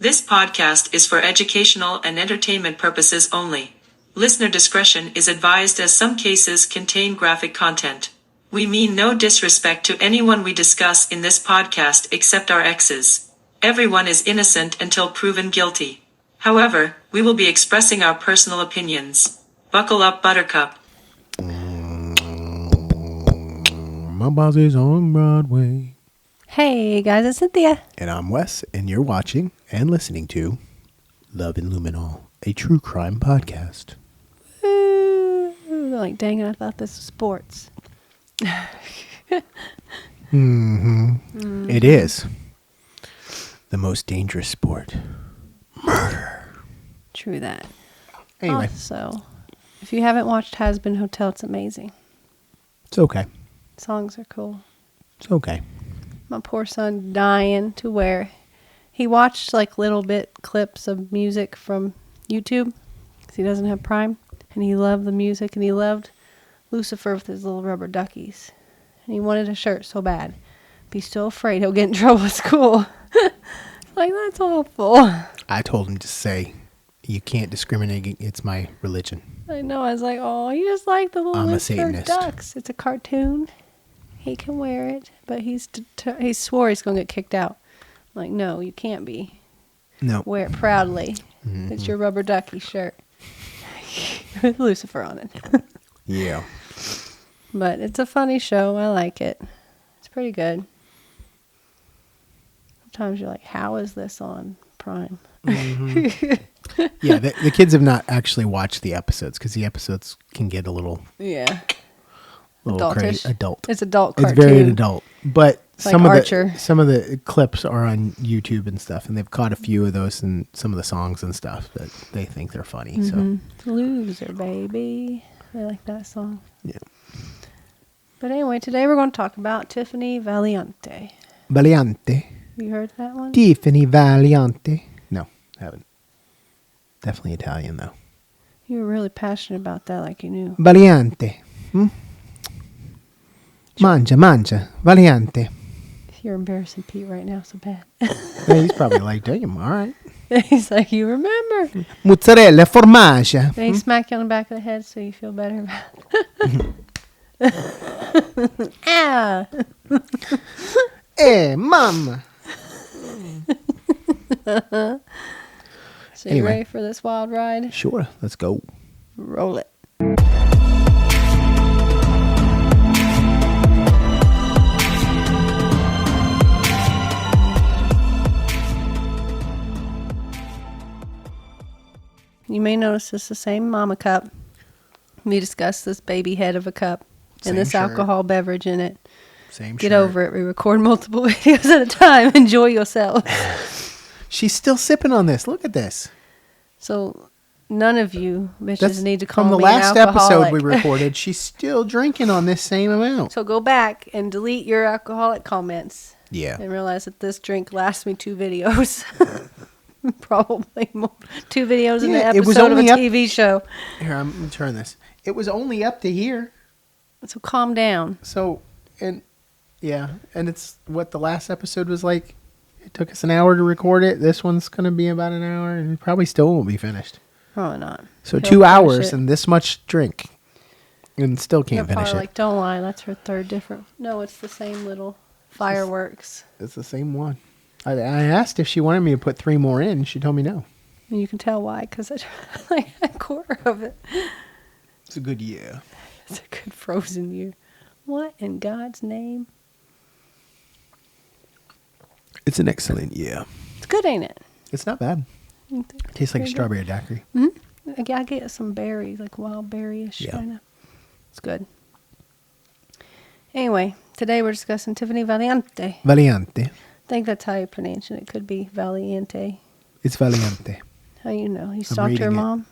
This podcast is for educational and entertainment purposes only. Listener discretion is advised as some cases contain graphic content. We mean no disrespect to anyone we discuss in this podcast except our exes. Everyone is innocent until proven guilty. However, we will be expressing our personal opinions. Buckle up, Buttercup. My boss is on Broadway. Hey guys, it's Cynthia. And I'm Wes, and you're watching and listening to Love and Luminol, a true crime podcast. Like, dang it, I thought this was sports. It is the most dangerous sport. Murder. True that. Anyway. So, if you haven't watched Has Been Hotel, it's amazing. It's okay. Songs are cool. It's okay. My poor son dying to where he watched like little bit clips of music from YouTube because he doesn't have Prime, and he loved the music and he loved Lucifer with his little rubber duckies, and he wanted a shirt so bad, but he's still afraid he'll get in trouble at school. Like, that's awful. I told him to say, you can't discriminate. It's my religion. I know. I was like, oh, you just like the little I'm a Lucifer Satanist. ducks. It's a cartoon. He can wear it, but he swore he's going to get kicked out. I'm like, no, you can't be. No. Wear it proudly. Mm-hmm. It's your rubber ducky shirt with Lucifer on it. Yeah. But it's a funny show. I like it. It's pretty good. Sometimes you're like, how is this on Prime? Mm-hmm. Yeah, the kids have not actually watched the episodes because the episodes can get a little Adultish. crazy. Adult. It's adult cartoon. It's very adult. But Like some Archer. of the clips are on YouTube and stuff, and they've caught a few of those and some of the songs and stuff that they think they're funny. So Loser, baby. I like that song. yeah. But anyway, today we're going to talk about Tiffany Valiante. Valiante. You heard that one? Tiffany Valiante. No, haven't. Definitely Italian though. You were really passionate about that, like you knew. Valiante. Mangia, Valiante. You're embarrassing Pete right now so bad. Yeah, he's probably like, damn, all right. He's like, you remember. Mozzarella, formaggio. Then he smack you on the back of the head so you feel better about it. Ah! Hey, mama. So you ready for this wild ride? Sure, let's go. Roll it. You may notice it's the same mama cup. We discussed this baby head of a cup Same and this shirt. alcohol beverage in it. Same Get shirt. over it. We record multiple videos at a time. Enjoy yourself. She's still sipping on this. Look at this. So none of you bitches need to call from the me last an alcoholic. episode we recorded. She's still drinking on this same amount. So go back and delete your alcoholic comments. Yeah. And realize that this drink lasts me 2 videos. Probably more. 2 videos in the Yeah, it was episode of a only up- TV show. Here, I'm going to turn this. It was only up to here. So calm down. So, and it's what the last episode was like. It took us an hour to record it. This one's going to be about an hour, and it probably still won't be finished. Probably not. So He'll 2 finish hours it. and this much drink, and still can't They're finish probably it. like, don't lie, that's her third different. No, it's the same little fireworks. It's the same one. I asked if she wanted me to put 3 more in. She told me no. And you can tell why, because I tried like a quarter of it. It's a good year. It's a good frozen year. What in God's name? It's an excellent year. It's good, ain't it? It's not bad. It tastes like a strawberry daiquiri. I get some berries, like wild berry-ish Yeah. kind of. It's good. Anyway, today we're discussing Tiffany Valiante. Valiante. I think that's how you pronounce it. It could be Valiante. It's Valiante. How you know? You stalked reading your it. mom?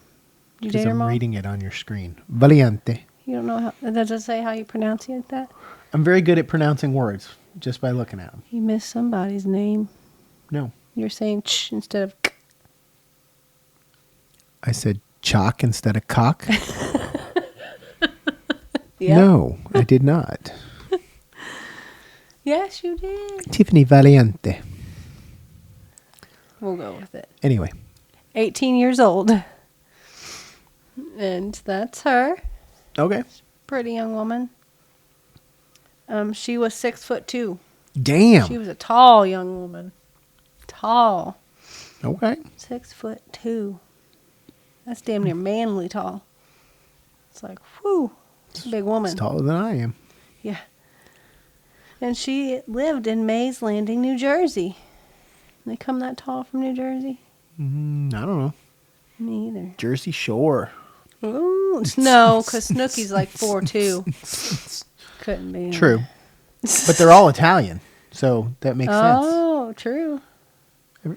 You Because date her I'm mom? reading it on your screen. Valiante. You don't know how? Does it say how you pronounce it like that? I'm very good at pronouncing words just by looking at them. You missed somebody's name. No. You're saying ch instead of k. I said chalk instead of cock. Yep. No, I did not. Yes, you did. Tiffany Valiante. We'll go with it. Anyway. 18 years old. And that's her. Okay. Pretty young woman. She was 6'2". Damn. She was a tall young woman. Tall. Okay. 6'2". That's damn near manly tall. It's like, whew, it's a big woman. It's taller than I am. Yeah. And she lived in Mays Landing, New Jersey. They come that tall from New Jersey? I don't know. Me either. Jersey Shore. Ooh, no, because Snooki's like 4'2". Couldn't be. True. But they're all Italian, so that makes sense. Oh, true.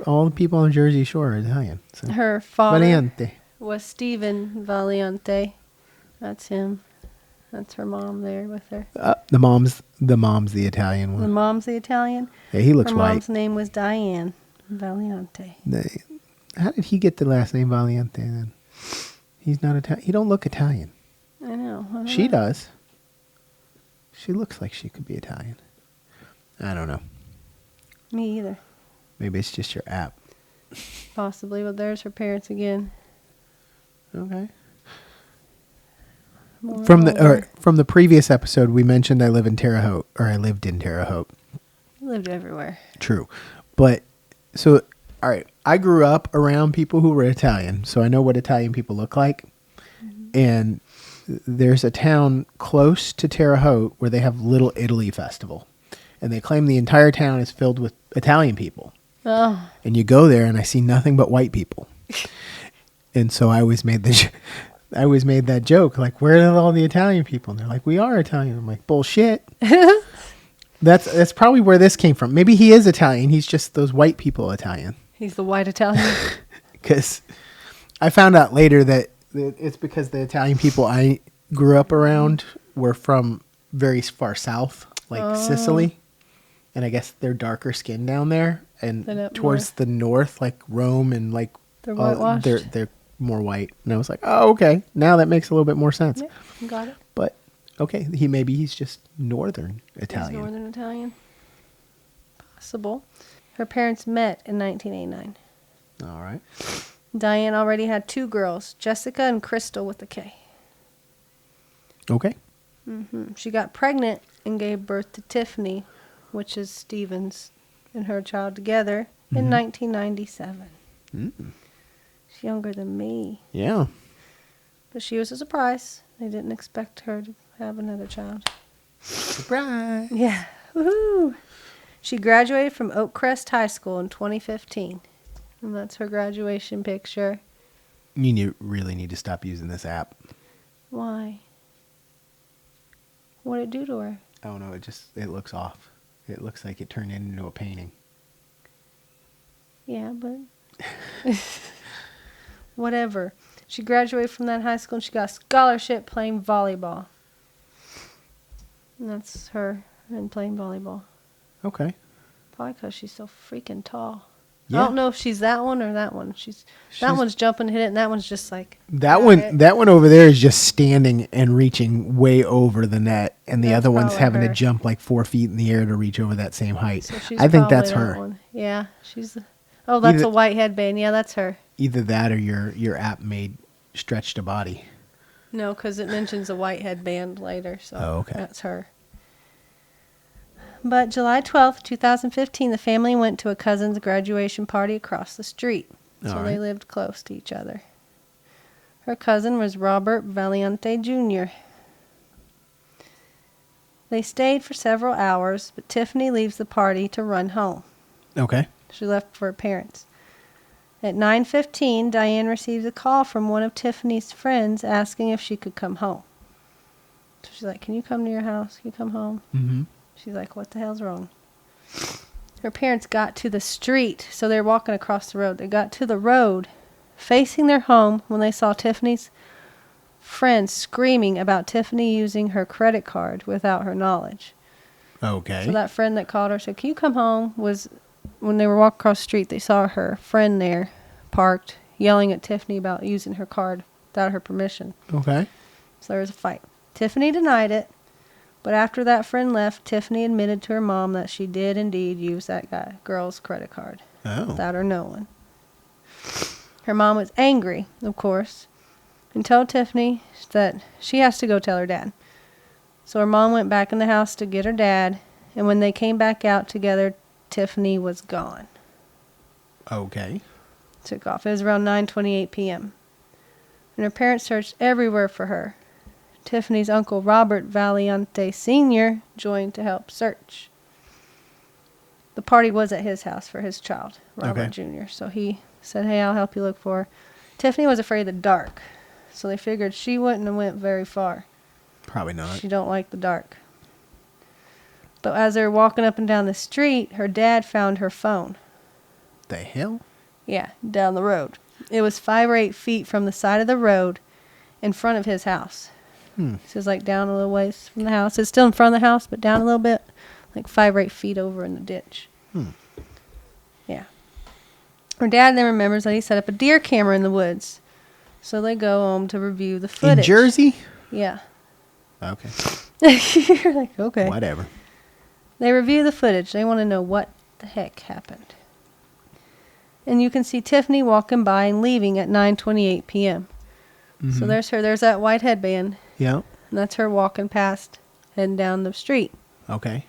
All the people on Jersey Shore are Italian. So. Her father Valiante. was Stephen Valiante. That's him. That's her mom there with her. The mom's the Italian The one. mom's the Italian. Yeah, he looks Her white. mom's name was Diane Valiante. How did he get the last name Valiante then? He's not Italian. He don't look Italian. I know. She does. She looks like she could be Italian. I don't know. Me either. Maybe it's just your app. Possibly, but there's her parents again. Okay. More From older. the previous episode, we mentioned I lived in Terre Haute. Lived everywhere. True. But, so, all right, I grew up around people who were Italian, so I know what Italian people look like. Mm-hmm. And there's a town close to Terre Haute where they have Little Italy Festival. And they claim the entire town is filled with Italian people. Oh. And you go there and I see nothing but white people. And so I always made that joke, like, where are all the Italian people? And they're like, we are Italian. I'm like, bullshit. That's probably where this came from. Maybe he is Italian. He's just those white people Italian. He's the white Italian. Because I found out later that it's because the Italian people I grew up around were from very far south, like Sicily. And I guess they're darker skin down there. And towards the north, like Rome and like... They're whitewashed. They're more white. And I was like, oh, okay. Now that makes a little bit more sense. Yeah, got it. But, okay, he's just northern Italian. He's northern Italian. Possible. Her parents met in 1989. All right. Diane already had 2 girls, Jessica and Crystal with a K. Okay. Mm-hmm. She got pregnant and gave birth to Tiffany, which is Stephen's and her child together, in 1997. Mm. She's younger than me. Yeah. But she was a surprise. They didn't expect her to have another child. Surprise. Yeah. Woohoo! She graduated from Oakcrest High School in 2015. And that's her graduation picture. You really need to stop using this app. Why? What did it do to her? I don't know. It looks off. It looks like it turned into a painting. Yeah, but... Whatever. She graduated from that high school and she got a scholarship playing volleyball. And that's her in playing volleyball. Okay. Probably because she's so freaking tall. Yeah. I don't know if she's that one or that one. That one's jumping, hit it, and that one's just like... That one over there is just standing and reaching way over the net, and the That's other one's probably having her. to jump like 4 feet in the air to reach over that same height. So she's I think that's probably that her. one. Yeah, she's... Oh, that's a white headband. Yeah, that's her. Either that or your app made stretched a body. No, because it mentions a white headband later, so okay. That's her. But July 12th, 2015, the family went to a cousin's graduation party across the street. So they lived close to each other. Her cousin was Robert Valiante Jr. They stayed for several hours, but Tiffany leaves the party to run home. Okay. She left for her parents. At 9:15, Diane receives a call from one of Tiffany's friends asking if she could come home. So she's like, can you come to your house? Can you come home? Mm-hmm. She's like, what the hell's wrong? Her parents got to the street, so they're walking across the road. They got to the road, facing their home, when they saw Tiffany's friend screaming about Tiffany using her credit card without her knowledge. Okay. So that friend that called her said, can you come home? Was when they were walking across the street, they saw her friend there parked, yelling at Tiffany about using her card without her permission. Okay. So there was a fight. Tiffany denied it, but after that friend left, Tiffany admitted to her mom that she did indeed use that girl's credit card without her knowing. Her mom was angry, of course, and told Tiffany that she has to go tell her dad. So her mom went back in the house to get her dad, and when they came back out together, Tiffany was gone. Okay. Took off. It was around 9:28 p.m. And her parents searched everywhere for her. Tiffany's uncle Robert Valiante Sr. joined to help search. The party was at his house for his child, Robert Jr. So he said, hey, I'll help you look for her. Tiffany was afraid of the dark, so they figured she wouldn't have went very far. Probably not. She don't like the dark. But as they were walking up and down the street, her dad found her phone. The hell? Yeah, down the road. It was 5 or 8 feet from the side of the road in front of his house. So it's like down a little ways from the house. It's still in front of the house, but down a little bit. Like 5 or 8 feet over in the ditch. Yeah. Her dad then remembers that he set up a deer camera in the woods. So they go home to review the footage. In Jersey? Yeah. Okay. You're like, okay. Whatever. They review the footage. They want to know what the heck happened. And you can see Tiffany walking by and leaving at 9:28 p.m. So there's her. There's that white headband. Yeah. And that's her walking past, heading down the street. Okay.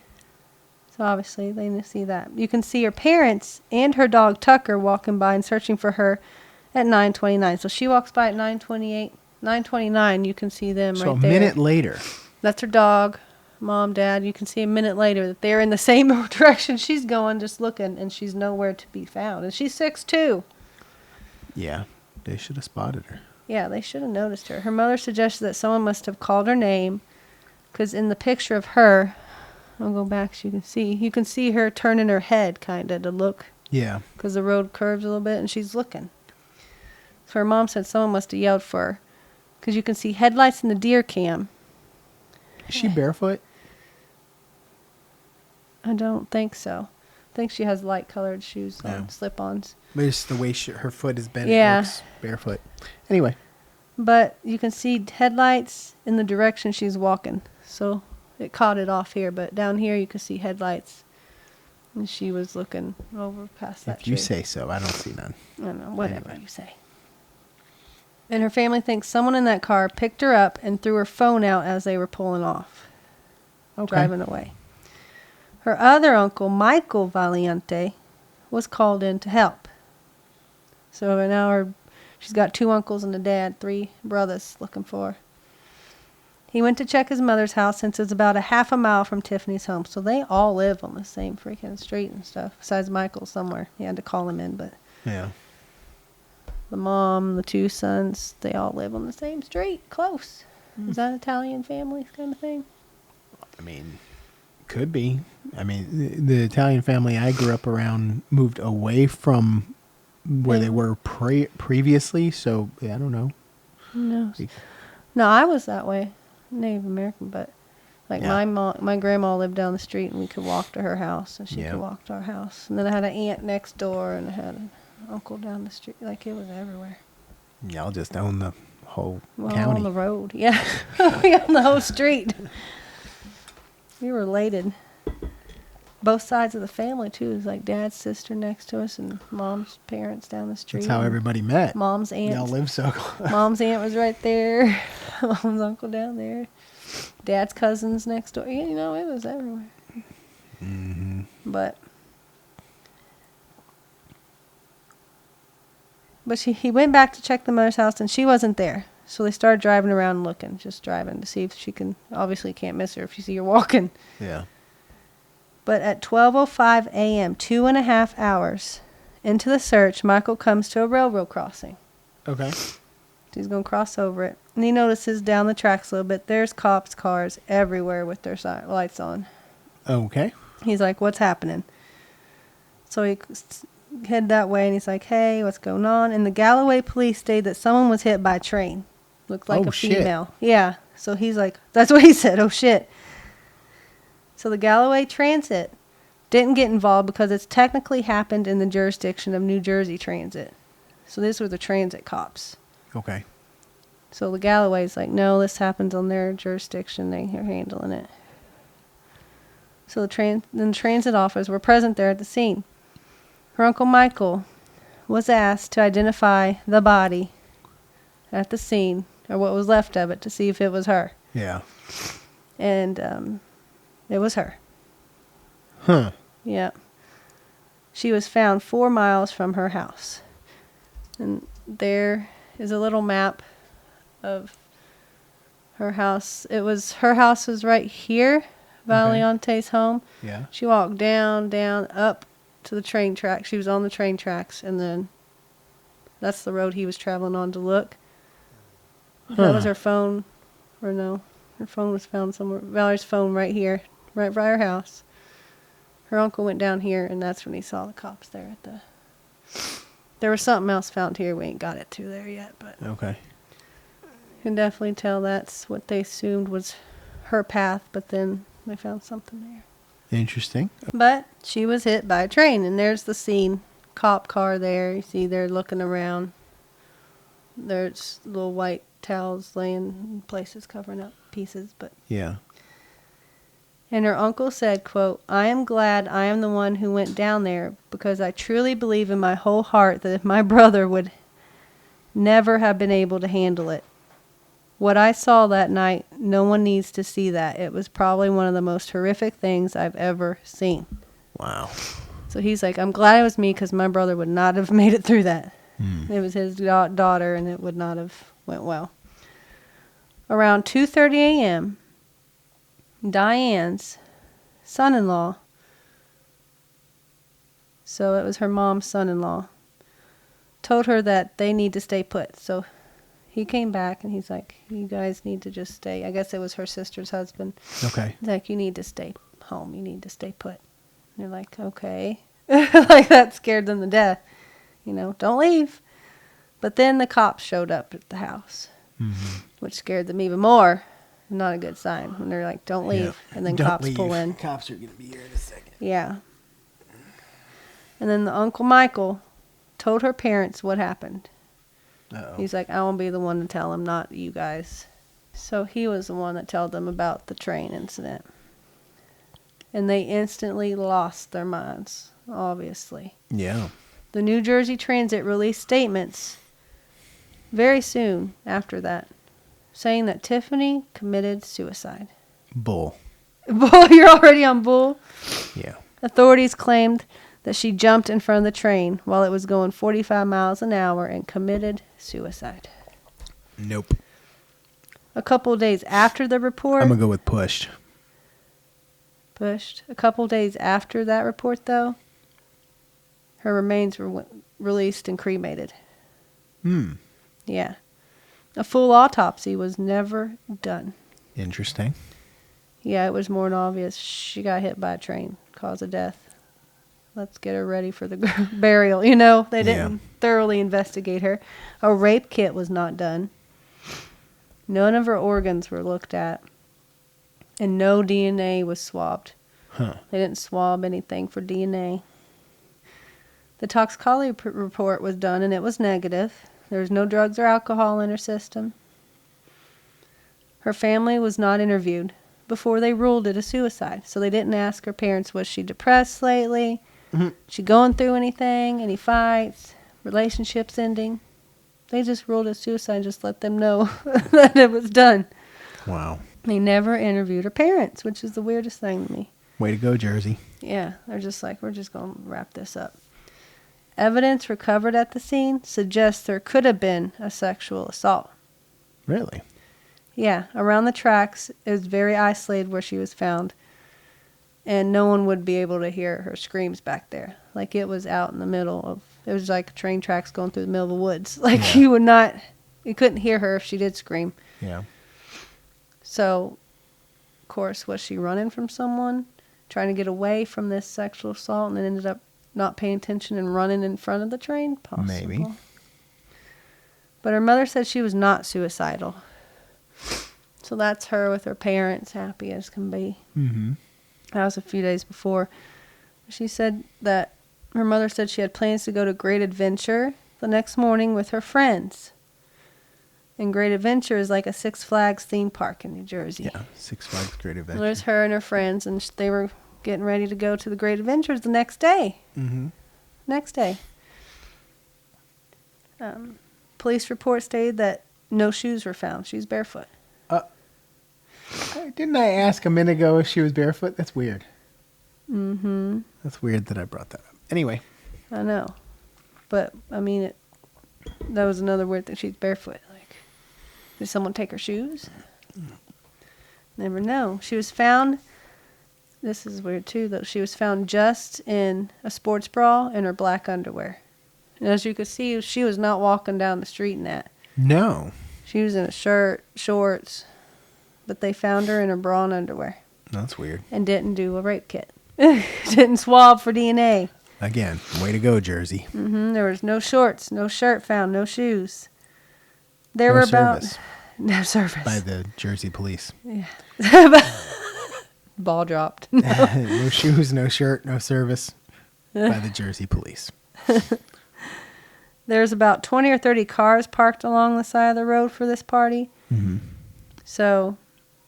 So obviously they didn't see that. You can see her parents and her dog Tucker walking by and searching for her at 9:29. So she walks by at 9:28. 9:29, you can see them So right there. a minute later. That's her dog, mom, dad. You can see a minute later that they're in the same direction she's going, just looking, and she's nowhere to be found. And she's 6'2". Yeah. They should have spotted her. Yeah, they should have noticed her. Her mother suggested that someone must have called her name, because in the picture of her, I'll go back so you can see her turning her head kind of to look. Yeah. Because the road curves a little bit, and she's looking. So her mom said someone must have yelled for her, because you can see headlights in the deer cam. Is she barefoot? I don't think so. I think she has light-colored shoes on, slip-ons. But it's the way her foot is bent. Yeah. It looks barefoot. Anyway. But you can see headlights in the direction she's walking. So it caught it off here. But down here you can see headlights. And she was looking over past that tree. If you say so. I don't see none. I don't know. Whatever you say. And her family thinks someone in that car picked her up and threw her phone out as they were pulling off. Driving away. Her other uncle, Michael Valiante, was called in to help. So now she's got 2 uncles and a dad, 3 brothers looking for her. He went to check his mother's house since it's about a half a mile from Tiffany's home. So they all live on the same freaking street and stuff. Besides Michael somewhere. He had to call him in, but Yeah. the mom, the 2 sons, they all live on the same street, close. Is that Italian family kind of thing? I mean, could be. I mean, the Italian family I grew up around moved away from where they were previously, so yeah, I don't know. Who knows? No, I was that way, Native American, but like my grandma lived down the street, and we could walk to her house, and she could walk to our house. And then I had an aunt next door, and I had an uncle down the street. Like, it was everywhere. Y'all just own the whole Well, county. on the road, yeah. We owned the whole street. We were related. Both sides of the family, too. It was like dad's sister next to us and mom's parents down the street. That's how everybody met. Mom's aunt. Y'all live so close. Mom's aunt was right there. Mom's uncle down there. Dad's cousins next door. You know, it was everywhere. Mm-hmm. But he went back to check the mother's house, and she wasn't there. So they started driving around looking, just driving to see if she can. Obviously, can't miss her if you see her walking. Yeah. But at 12:05 a.m., 2.5 hours into the search, Michael comes to a railroad crossing. Okay. He's going to cross over it. And he notices down the tracks a little bit, there's cops' cars everywhere with their lights on. Okay. He's like, what's happening? So he head that way, and he's like, hey, what's going on? And the Galloway police stated that someone was hit by a train. Looked like a female. Shit. Yeah. So he's like, that's what he said, oh shit. So the Galloway Transit didn't get involved because it's technically happened in the jurisdiction of New Jersey Transit. So these were the transit cops. Okay. So the Galloway's like, no, this happens on their jurisdiction. They're handling it. So the transit officers were present there at the scene. Her Uncle Michael was asked to identify the body at the scene, or what was left of it, to see if it was her. Yeah. And it was her. Huh. Yeah. She was found 4 miles from her house. And there is a little map of her house. Her house was right here, Valiante's home. Yeah. She walked down, up to the train track. She was on the train tracks, and then that's the road he was traveling on to look. That was her phone, or no, her phone was found somewhere. Valerie's phone right here, right by her house. Her uncle went down here, and that's when he saw the cops there at the... There was something else found here. We ain't got it to there yet, but... Okay. You can definitely tell that's what they assumed was her path, but then they found something there. Interesting. But she was hit by a train, and there's the scene. Cop car there. You see they're looking around. There's little white towels laying in places covering up pieces, but... Yeah. And her uncle said, quote, "I am glad I am the one who went down there, because I truly believe in my whole heart that if my brother would never have been able to handle it. What I saw that night, no one needs to see that. It was probably one of the most horrific things I've ever seen." Wow. So he's like, "I'm glad it was me, because my brother would not have made it through that." It was his daughter, and it would not have went well. Around 2:30 a.m., Diane's son-in-law, so it was her mom's son-in-law, told her that they need to stay put. So he came back, and he's like, "You guys need to just stay." I guess it was her sister's husband. Okay. He's like, "You need to stay home. You need to stay put." And they're like, "Okay." Like, that scared them to death. You know, don't leave. But then the cops showed up at the house, which scared them even more. Not a good sign when they're like, "Don't leave." Yeah. And then Don't cops leave. pull in. Cops are going to be here in a second. Yeah. And then the Uncle Michael told her parents what happened. Uh-oh. He's like, "I won't be the one to tell them, not you guys." So he was the one that told them about the train incident. And they instantly lost their minds, obviously. Yeah. The New Jersey Transit released statements very soon after that, saying that Tiffany committed suicide. Bull. Bull, you're already on bull? Yeah. Authorities claimed that she jumped in front of the train while it was going 45 miles an hour and committed suicide. Nope. A couple of days after the report... I'm going to go with pushed. Pushed. A couple of days after that report, though, her remains were released and cremated. Yeah. A full autopsy was never done. Interesting. Yeah, it was more than obvious. She got hit by a train. Cause of death. Let's get her ready for the burial. You know, they didn't thoroughly investigate her. A rape kit was not done. None of her organs were looked at. And no DNA was swabbed. Huh. They didn't swab anything for DNA. The toxicology report was done, and it was negative. There was no drugs or alcohol in her system. Her family was not interviewed before they ruled it a suicide. So they didn't ask her parents, was she depressed lately? She going through anything? Any fights? Relationships ending? They just ruled it suicide and just let them know that it was done. Wow. They never interviewed her parents, which is the weirdest thing to me. Way to go, Jersey. Yeah, they're just like, we're just going to wrap this up. Evidence recovered at the scene suggests there could have been a sexual assault. Really? Yeah, around the tracks, it was very isolated where she was found. And no one would be able to hear her screams back there. Like, it was out in the middle of, it was like train tracks going through the middle of the woods. Like, you couldn't hear her if she did scream. Yeah. So, of course, was she running from someone, trying to get away from this sexual assault, and then ended up not paying attention and running in front of the train? Possible. Maybe. But her mother said she was not suicidal. So that's her with her parents, happy as can be. Mm-hmm. That was a few days before. She said that her mother said she had plans to go to Great Adventure the next morning with her friends. And Great Adventure is like a Six Flags theme park in New Jersey. Yeah, Six Flags Great Adventure. And there's her and her friends, and they were getting ready to go to the Great Adventures the next day. Mm-hmm. Next day. Police report stated that no shoes were found. She was barefoot. Didn't I ask a minute ago if she was barefoot? That's weird. Mm-hmm. That's weird that I brought that up. Anyway. I know. But, I mean, that was another weird thing. She's barefoot. Like, did someone take her shoes? Never know. She was found, this is weird too, though. She was found just in a sports bra and her black underwear. And as you could see, she was not walking down the street in that. No. She was in a shirt, shorts, but they found her in her bra and underwear. That's weird. And didn't do a rape kit. Didn't swab for DNA. Again, way to go, Jersey. Mm-hmm. There was no shorts, no shirt found, no shoes. There No were about service. no service By the Jersey police. Yeah. Ball dropped. No shoes, no shirt, no service by the Jersey police. There's about 20 or 30 cars parked along the side of the road for this party. Mm-hmm. So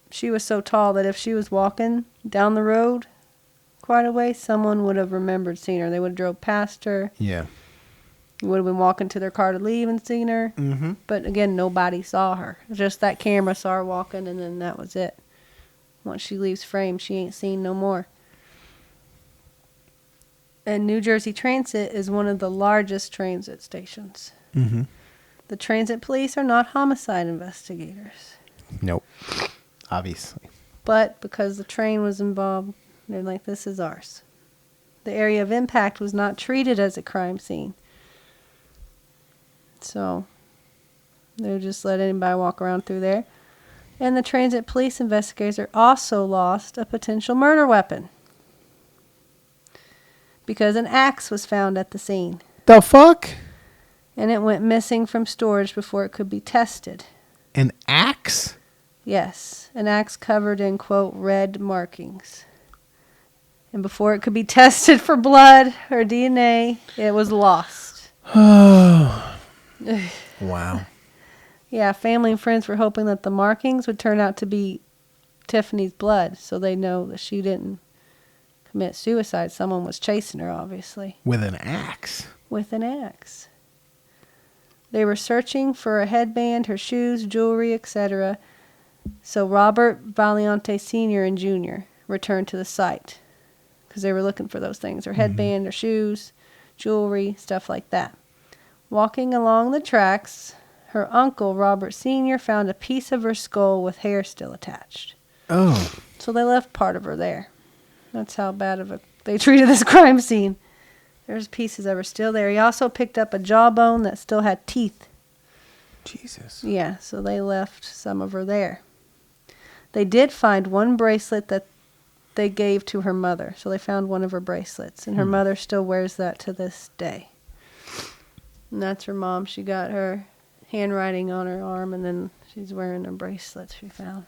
she was so tall that if she was walking down the road quite a way, someone would have remembered seeing her. They would have drove past her. Yeah. Would have been walking to their car to leave and seen her. Mm-hmm. But again, nobody saw her. Just that camera saw her walking, and then that was it. Once she leaves frame, she ain't seen no more. And New Jersey Transit is one of the largest transit stations. Mm-hmm. The transit police are not homicide investigators. Nope. Obviously. But because the train was involved, they're like, this is ours. The area of impact was not treated as a crime scene. So they just let anybody walk around through there. And the transit police investigators also lost a potential murder weapon. Because an axe was found at the scene. The fuck? And it went missing from storage before it could be tested. An axe? Yes, an axe covered in, quote, red markings. And before it could be tested for blood or DNA, it was lost. Oh. Wow. Yeah, family and friends were hoping that the markings would turn out to be Tiffany's blood, so they know that she didn't commit suicide. Someone was chasing her, obviously. With an axe? With an axe. They were searching for a headband, her shoes, jewelry, etc. So Robert Valiante Sr. and Jr. returned to the site because they were looking for those things, her headband, her shoes, jewelry, stuff like that. Walking along the tracks, her uncle, Robert Sr., found a piece of her skull with hair still attached. Oh. So they left part of her there. That's how bad they treated this crime scene. There's pieces that were still there. He also picked up a jawbone that still had teeth. Jesus. Yeah, so they left some of her there. They did find one bracelet that they gave to her mother. So they found one of her bracelets, and her mother still wears that to this day. And that's her mom. She got her handwriting on her arm, and then she's wearing a bracelet she found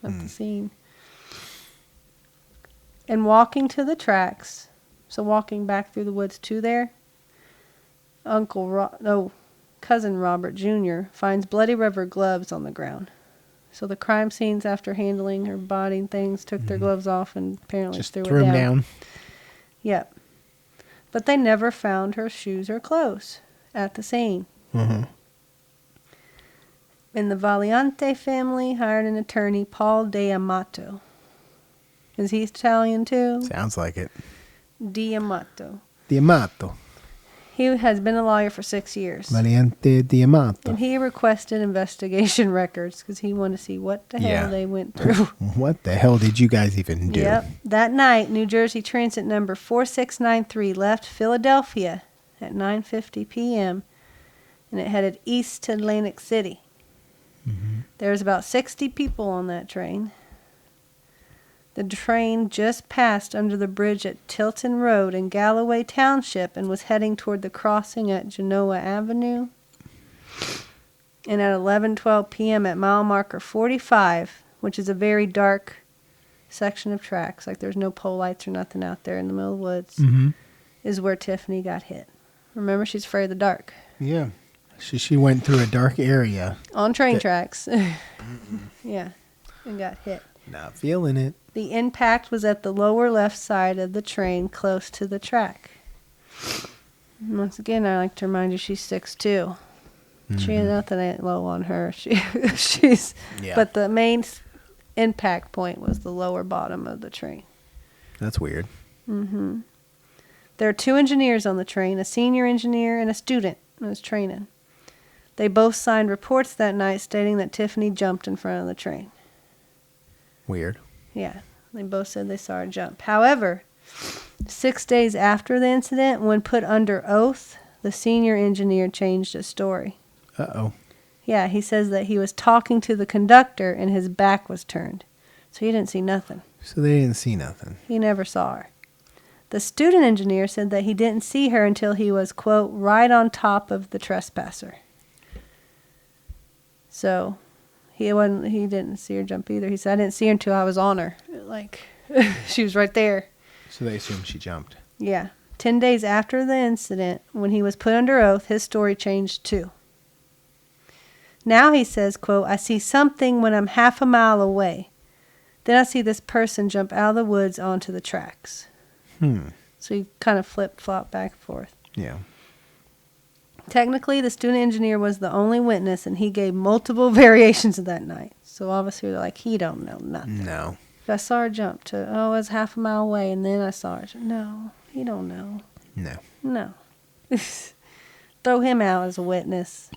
at the scene. And walking to the tracks, so walking back through the woods to there, cousin Robert Jr. finds bloody rubber gloves on the ground. So the crime scenes, after handling her body and things, took their gloves off and apparently Just threw threw it him down. down. Yep. But they never found her shoes or clothes at the scene. Mm-hmm. And the Valiante family hired an attorney, Paul D'Amato. Is he Italian too? Sounds like it. D'Amato. D'Amato. He has been a lawyer for 6 years. Valiante D'Amato. And he requested investigation records because he wanted to see what the hell they went through. What the hell did you guys even do? Yep. That night, New Jersey Transit number 4693 left Philadelphia at 9:50 p.m. and it headed east to Atlantic City. Mm-hmm. There was about 60 people on that train. The train just passed under the bridge at Tilton Road in Galloway Township and was heading toward the crossing at Genoa Avenue. And at 11:12 p.m. at mile marker 45, which is a very dark section of tracks, like there's no pole lights or nothing out there in the middle of the woods, is where Tiffany got hit. Remember, she's afraid of the dark. Yeah. She went through a dark area. On train tracks. Yeah, and got hit. Not feeling it. The impact was at the lower left side of the train close to the track. Once again, I like to remind you she's 6'2". She ain't nothing ain't low on her. She's. Yeah. But the main impact point was the lower bottom of the train. That's weird. There are 2 engineers on the train, a senior engineer and a student who was training. They both signed reports that night stating that Tiffany jumped in front of the train. Weird. Yeah, they both said they saw her jump. However, 6 days after the incident, when put under oath, the senior engineer changed his story. Uh-oh. Yeah, he says that he was talking to the conductor and his back was turned. So he didn't see nothing. So they didn't see nothing. He never saw her. The student engineer said that he didn't see her until he was, quote, right on top of the trespasser. So he didn't see her jump either. He said, I didn't see her until I was on her. Like, she was right there. So they assumed she jumped. Yeah. 10 days after the incident, when he was put under oath, his story changed too. Now he says, quote, I see something when I'm half a mile away. Then I see this person jump out of the woods onto the tracks. So he kind of flip-flop back and forth. Yeah. Technically, the student engineer was the only witness, and he gave multiple variations of that night. So obviously, they're like, he don't know nothing. No. I saw her jump to, it was half a mile away, and then I saw her. No, he don't know. No. No. Throw him out as a witness.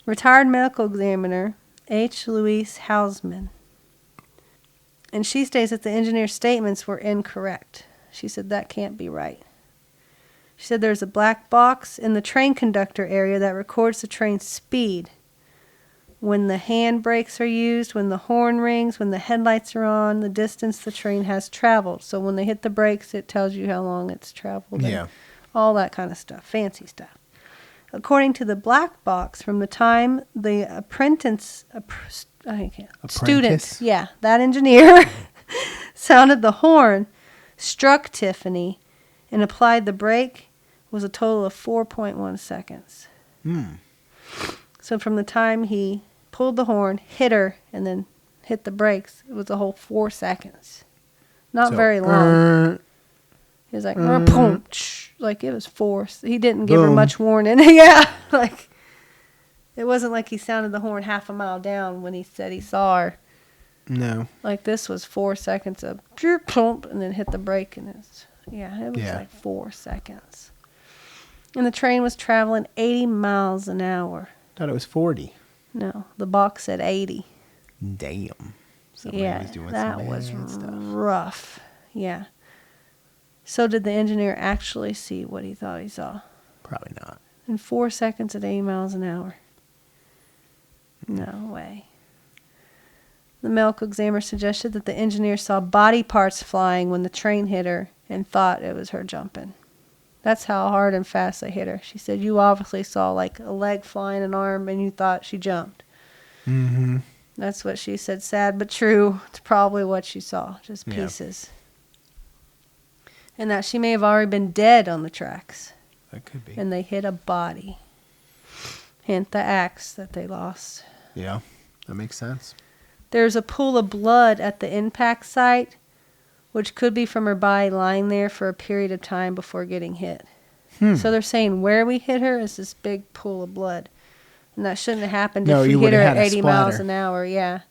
Retired medical examiner H. Louise Hausman. And she states that the engineer's statements were incorrect. She said that can't be right. She said there's a black box in the train conductor area that records the train's speed. When the hand brakes are used, when the horn rings, when the headlights are on, the distance the train has traveled. So when they hit the brakes, it tells you how long it's traveled. Yeah. All that kind of stuff, fancy stuff. According to the black box, from the time the student, yeah, that engineer sounded the horn, struck Tiffany, and applied the brake, was a total of 4.1 seconds. So from the time he pulled the horn, hit her, and then hit the brakes, it was a whole 4 seconds. Not very long. He was like, boom, like it was force. He didn't give her much warning. Yeah, like it wasn't like he sounded the horn half a mile down when he said he saw her. No. Like this was 4 seconds of plump, and then hit the brake, and it was like 4 seconds. And the train was traveling 80 miles an hour. Thought it was 40. No, the box said 80. Damn. Somebody was doing that was rough. Yeah. So did the engineer actually see what he thought he saw? Probably not. In 4 seconds at 80 miles an hour. No way. The medical examiner suggested that the engineer saw body parts flying when the train hit her and thought it was her jumping. That's how hard and fast they hit her. She said, you obviously saw like a leg flying, an arm, and you thought she jumped. Mm-hmm. That's what she said. Sad but true. It's probably what she saw. Just pieces. And that she may have already been dead on the tracks. That could be. And they hit a body. Hint the axe that they lost. Yeah, that makes sense. There's a pool of blood at the impact site, which could be from her body lying there for a period of time before getting hit. So they're saying where we hit her is this big pool of blood. And that shouldn't have happened if we hit her at 80 miles an hour. Yeah.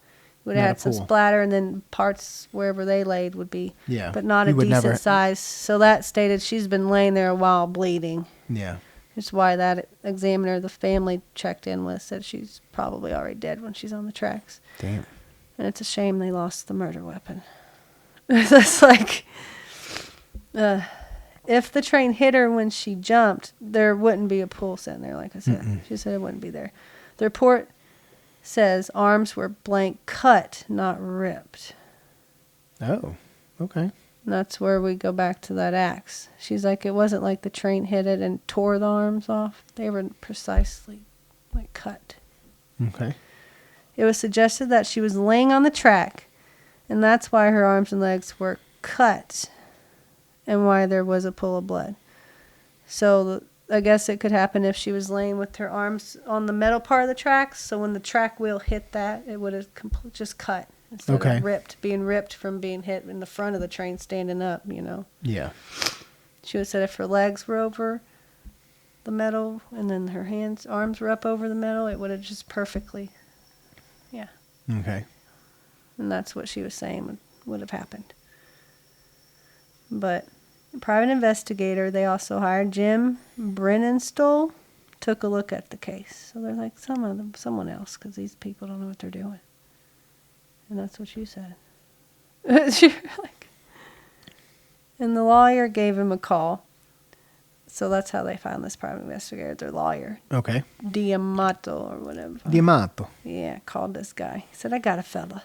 Would have had some splatter, and then parts wherever they laid would be. Yeah. But not a decent size. So that stated she's been laying there a while bleeding. Yeah. That's why that examiner the family checked in with said she's probably already dead when she's on the tracks. Damn. And it's a shame they lost the murder weapon. That's like, if the train hit her when she jumped, there wouldn't be a pool sitting there, like I said. She said it wouldn't be there. The report says arms were blank cut, not ripped. Oh, okay. And that's where we go back to that axe. She's like, it wasn't like the train hit it and tore the arms off. They were precisely like cut. Okay. It was suggested that she was laying on the track, and that's why her arms and legs were cut and why there was a pool of blood. So I guess it could happen if she was laying with her arms on the metal part of the tracks. So when the track wheel hit that, it would have just cut instead of being ripped from being hit in the front of the train standing up, you know. Yeah. She would have said if her legs were over the metal, and then her arms were up over the metal, it would have just perfectly, yeah. Okay. And that's what she was saying would have happened. But a private investigator they also hired, Jim Brennanstole, took a look at the case. So they're like, someone else, because these people don't know what they're doing. And that's what you said. And the lawyer gave him a call. So that's how they found this private investigator, their lawyer. Okay. Diamato or whatever. Diamato. Yeah, called this guy. He said, I got a fella.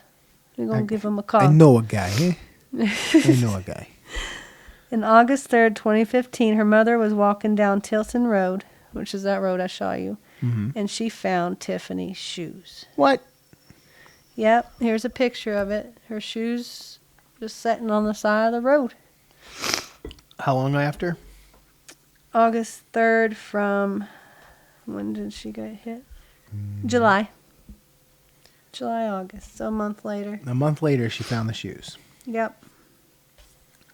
We're going to give him a call. I know a guy, eh? I know a guy. On August 3rd, 2015, her mother was walking down Tilton Road, which is that road I saw you, and she found Tiffany's shoes. What? Yep, here's a picture of it. Her shoes just sitting on the side of the road. How long after? August 3rd from, when did she get hit? July, August, so a month later. A month later, she found the shoes. Yep.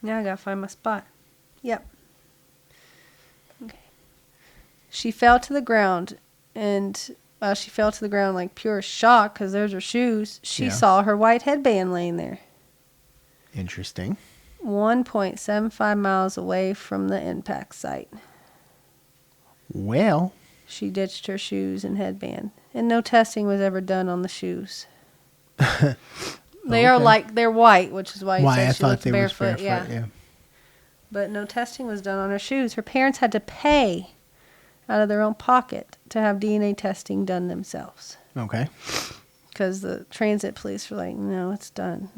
Now I gotta find my spot. Yep. Okay. She fell to the ground, and she fell to the ground like pure shock because there's her shoes. She saw her white headband laying there. Interesting. 1.75 miles away from the impact site. Well. She ditched her shoes and headband, and no testing was ever done on the shoes. They are they're white, which is why you said she looked barefoot. Yeah. But no testing was done on her shoes. Her parents had to pay out of their own pocket to have DNA testing done themselves. Okay. Because the transit police were like, no, it's done.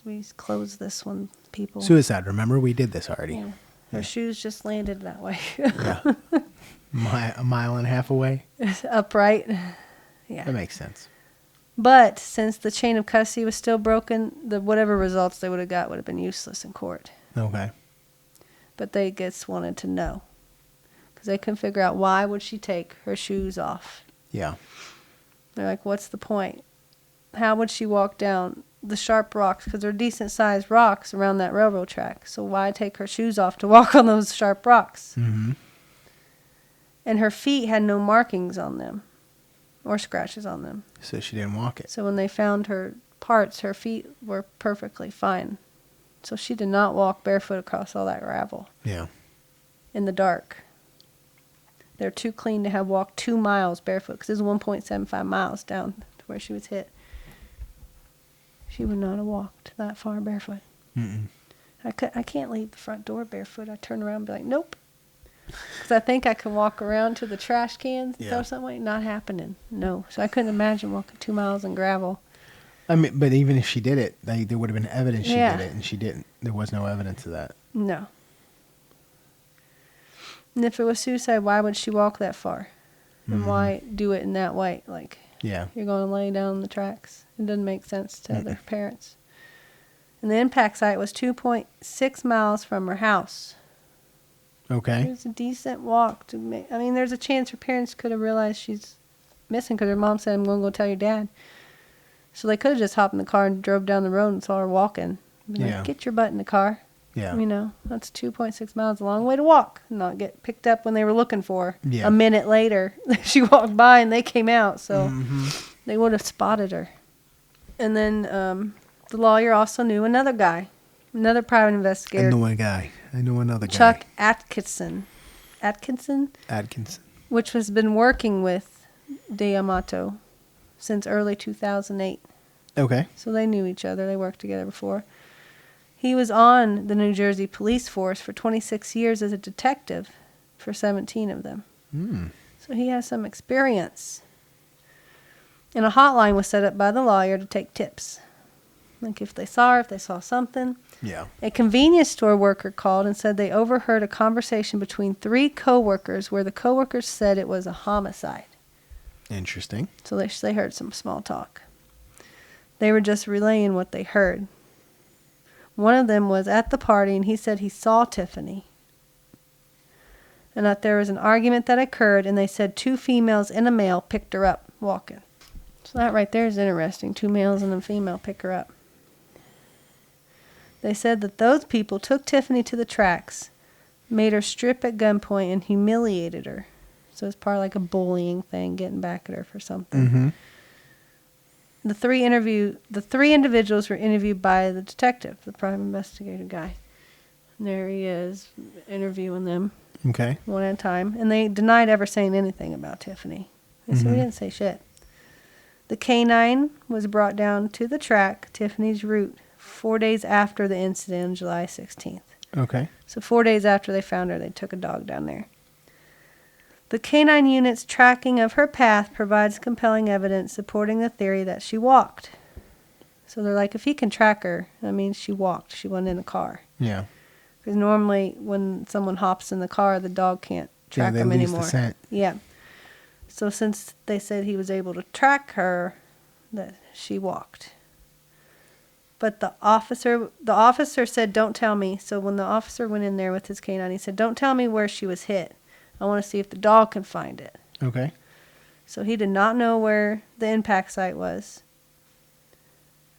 We closed this one, people. Suicide, remember? We did this already. Yeah. Her shoes just landed that way. Yeah. A mile and a half away? Upright. Yeah. That makes sense. But since the chain of custody was still broken, whatever results they would have got would have been useless in court. Okay. But they just wanted to know. Because they couldn't figure out why would she take her shoes off. Yeah. They're like, what's the point? How would she walk down the sharp rocks? Because they're decent-sized rocks around that railroad track. So why take her shoes off to walk on those sharp rocks? Mm-hmm. And her feet had no markings on them or scratches on them. So she didn't walk it. So when they found her parts, her feet were perfectly fine. So she did not walk barefoot across all that gravel. Yeah. In the dark. They're too clean to have walked 2 miles barefoot because it's 1.75 miles down to where she was hit. She would not have walked that far barefoot. Mm-mm. I can't leave the front door barefoot. I turn around and be like, nope. Because I think I can walk around to the trash cans and throw something away. Not happening. No. So I couldn't imagine walking 2 miles in gravel. I mean, but even if she did it, there would have been evidence she did it, and she didn't. There was no evidence of that. No. And if it was suicide, why would she walk that far? And why do it in that way? Like, you're going to lay down the tracks. It doesn't make sense to their parents. And the impact site was 2.6 miles from her house. Okay. It was a decent walk to make. I mean, there's a chance her parents could have realized she's missing because her mom said, I'm going to go tell your dad. So they could have just hopped in the car and drove down the road and saw her walking. Like, get your butt in the car. Yeah. You know, that's 2.6 miles, a long way to walk. Not get picked up when they were looking for her. Yeah. A minute later, she walked by and they came out. So they would have spotted her. And then the lawyer also knew another guy, another private investigator. I know a guy. I know another guy. Chuck Atkinson. Atkinson? Which has been working with D'Amato since early 2008. Okay. So they knew each other. They worked together before. He was on the New Jersey police force for 26 years as a detective for 17 of them. So he has some experience. And a hotline was set up by the lawyer to take tips. Like if they saw her, if they saw something. Yeah. A convenience store worker called and said they overheard a conversation between 3 coworkers where the coworkers said it was a homicide. Interesting. So they heard some small talk. They were just relaying what they heard. One of them was at the party, and he said he saw Tiffany. And that there was an argument that occurred, and they said 2 females and a male picked her up walking. So that right there is interesting. 2 males and a female pick her up. They said that those people took Tiffany to the tracks, made her strip at gunpoint, and humiliated her. So it's probably like a bullying thing, getting back at her for something. Mm-hmm. The three individuals were interviewed by the detective, the private investigator guy. And there he is, interviewing them Okay. one at a time. And they denied ever saying anything about Tiffany. They said, we didn't say shit. The canine was brought down to the track, Tiffany's route, 4 days after the incident on July 16th. Okay. So 4 days after they found her, they took a dog down there. The canine unit's tracking of her path provides compelling evidence supporting the theory that she walked. So they're like, if he can track her, that means she walked. She wasn't in a car. Yeah. Because normally when someone hops in the car, the dog can't track them anymore. The scent. Yeah. So since they said he was able to track her, that she walked. But the officer said, don't tell me. So when the officer went in there with his canine, he said, don't tell me where she was hit. I want to see if the dog can find it. Okay. So he did not know where the impact site was.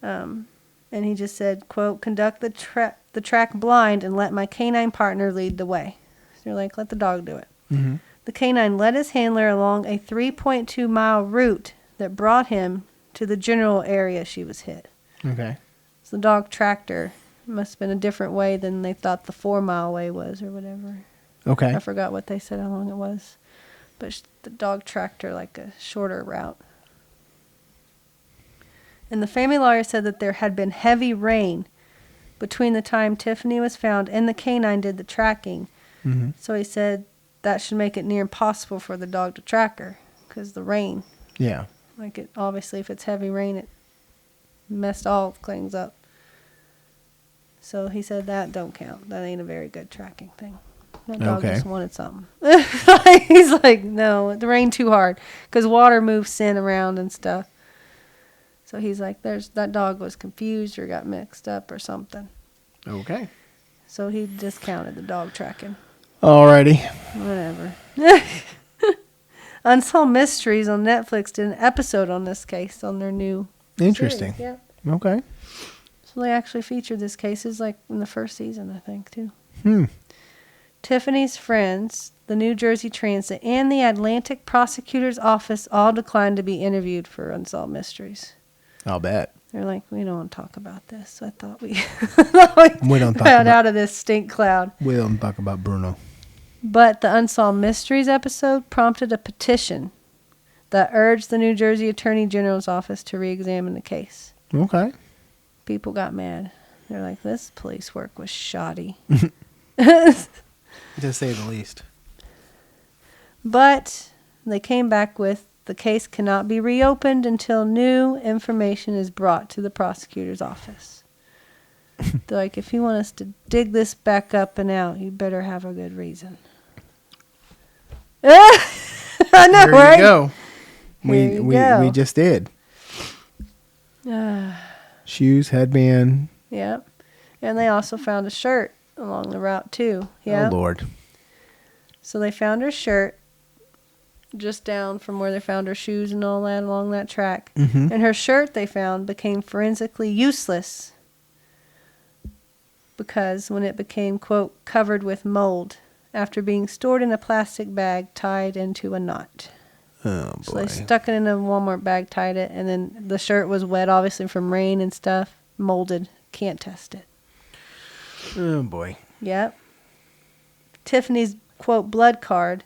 And he just said, quote, conduct the track blind and let my canine partner lead the way. So you're like, let the dog do it. Mm-hmm. The canine led his handler along a 3.2-mile route that brought him to the general area she was hit. Okay. So the dog tracked her. It must have been a different way than they thought the 4-mile way was or whatever. Okay. I forgot what they said, how long it was. But the dog tracked her like a shorter route. And the family lawyer said that there had been heavy rain between the time Tiffany was found and the canine did the tracking. Mm-hmm. So he said that should make it near impossible for the dog to track her because the rain. Yeah. Like it, obviously, if it's heavy rain, it messed all things up. So he said that don't count. That ain't a very good tracking thing. That dog just wanted something. He's like, no, the rain too hard because water moves sin around and stuff. So he's like, that dog was confused or got mixed up or something. Okay. So he discounted the dog tracking. Alrighty. Whatever. Unsolved Mysteries on Netflix did an episode on this case on their new Interesting. series. Yeah. Okay. So they actually featured this case is like in the first season, I think, too. Hmm. Tiffany's friends, the New Jersey Transit, and the Atlantic Prosecutor's Office all declined to be interviewed for Unsolved Mysteries. I'll bet. They're like, we don't want to talk about this. I thought we don't talk got about out of this stink cloud. We don't talk about Bruno. But the Unsolved Mysteries episode prompted a petition that urged the New Jersey Attorney General's office to re-examine the case. Okay. People got mad. They're like, this police work was shoddy. To say the least. But they came back with the case cannot be reopened until new information is brought to the prosecutor's office. They're like, if you want us to dig this back up and out, you better have a good reason. I know, there right? You go. Here you go. We just did. Shoes, headband. Yep. And they also found a shirt along the route, too. Yeah. Oh, Lord. So they found her shirt just down from where they found her shoes and all that along that track. Mm-hmm. And her shirt they found became forensically useless because when it became, quote, covered with mold after being stored in a plastic bag tied into a knot. Oh, boy. So they stuck it in a Walmart bag, tied it, and then the shirt was wet, obviously, from rain and stuff. Molded. Can't test it. Oh, boy. Yep. Tiffany's, quote, blood card.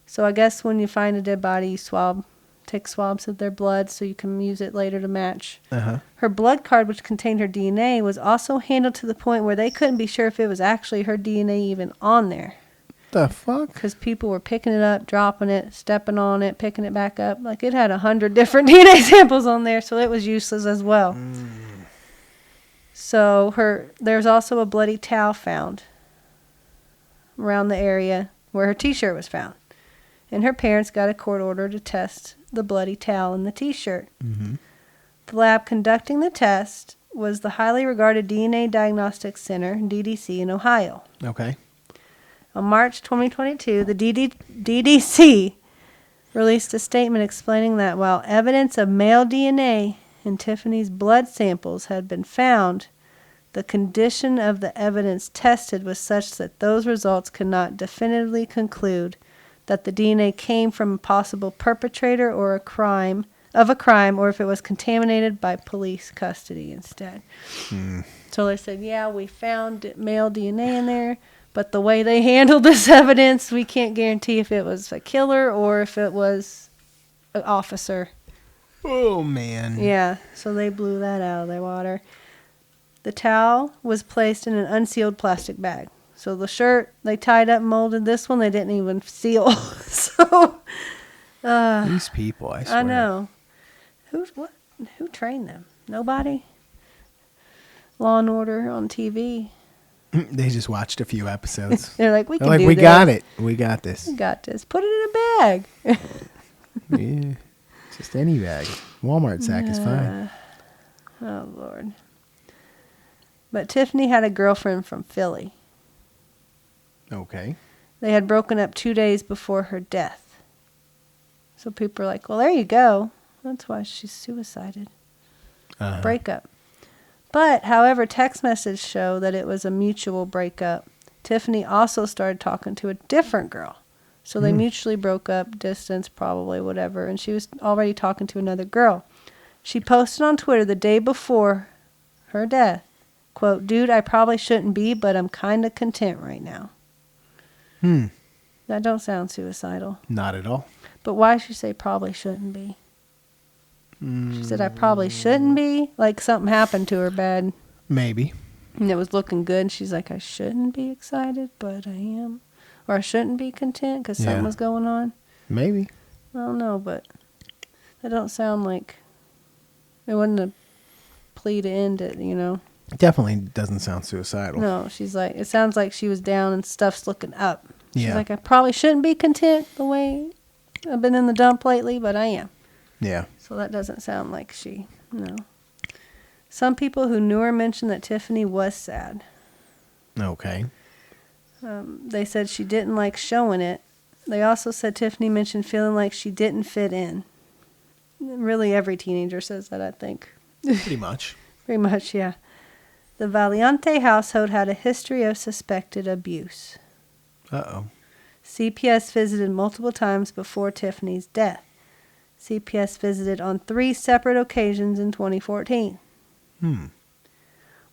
So I guess when you find a dead body, you take swabs of their blood so you can use it later to match. Uh-huh. Her blood card, which contained her DNA, was also handled to the point where they couldn't be sure if it was actually her DNA even on there. The fuck? Because people were picking it up, dropping it, stepping on it, picking it back up. Like it had 100 different DNA samples on there, so it was useless as well. So there's also a bloody towel found around the area where her T-shirt was found. And her parents got a court order to test the bloody towel in the T-shirt. Mm-hmm. The lab conducting the test was the highly regarded DNA Diagnostics Center, DDC, in Ohio. Okay. On March 2022, the DDC released a statement explaining that while evidence of male DNA in Tiffany's blood samples had been found, the condition of the evidence tested was such that those results could not definitively conclude that the DNA came from a possible perpetrator or a crime, or if it was contaminated by police custody instead. So they said, yeah, we found male DNA in there, but the way they handled this evidence, we can't guarantee if it was a killer or if it was an officer. Oh, man. Yeah, so they blew that out of their water. The towel was placed in an unsealed plastic bag. So the shirt, they tied up and molded. This one, they didn't even seal. So, These people, I swear. I know. Who trained them? Nobody? Law and Order on TV. They just watched a few episodes. They're like, we can They're do we this. got it. We got this. We got this. Put it in a bag. Yeah. Just any bag. Walmart sack is fine. Oh, Lord. But Tiffany had a girlfriend from Philly. Okay. They had broken up 2 days before her death. So people are like, well, there you go. That's why she suicided. Breakup. But, however, text messages show that it was a mutual breakup. Tiffany also started talking to a different girl. So they mutually broke up, distance, probably, whatever. And she was already talking to another girl. She posted on Twitter the day before her death, quote, dude, I probably shouldn't be, but I'm kind of content right now. That don't sound suicidal. Not at all. But why she say probably shouldn't be? She said, I probably shouldn't be. Like something happened to her bad. Maybe. And it was looking good. And she's like, I shouldn't be excited, but I am. Or I shouldn't be content because something was going on. Maybe. I don't know, but that don't sound like it wasn't a plea to end it, you know. It definitely doesn't sound suicidal. No, she's like, it sounds like she was down and stuff's looking up. She's Yeah. like, I probably shouldn't be content the way I've been in the dump lately, but I am. Yeah. So that doesn't sound like she, no. Some people who knew her mentioned that Tiffany was sad. Okay. They said she didn't like showing it. They also said Tiffany mentioned feeling like she didn't fit in. Really, every teenager says that, I think. Pretty much. Pretty much, yeah. The Valiante household had a history of suspected abuse. Uh-oh. CPS visited multiple times before Tiffany's death. CPS visited on 3 separate occasions in 2014.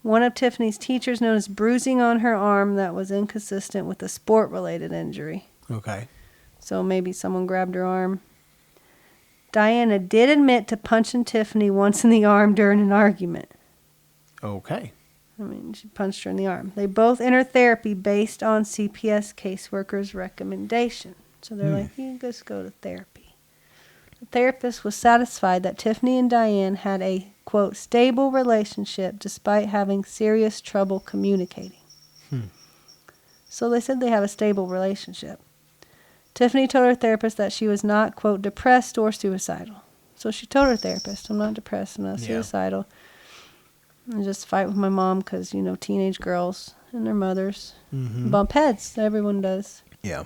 One of Tiffany's teachers noticed bruising on her arm that was inconsistent with a sport-related injury. Okay. So maybe someone grabbed her arm. Diana did admit to punching Tiffany once in the arm during an argument. Okay. I mean, she punched her in the arm. They both entered therapy based on CPS caseworkers' recommendation. So they're like, you just go to therapy. The therapist was satisfied that Tiffany and Diane had a, quote, stable relationship despite having serious trouble communicating. So they said they have a stable relationship. Tiffany told her therapist that she was not, quote, depressed or suicidal. So she told her therapist, I'm not depressed, I'm not suicidal. I just fight with my mom because, you know, teenage girls and their mothers bump heads. Everyone does. Yeah.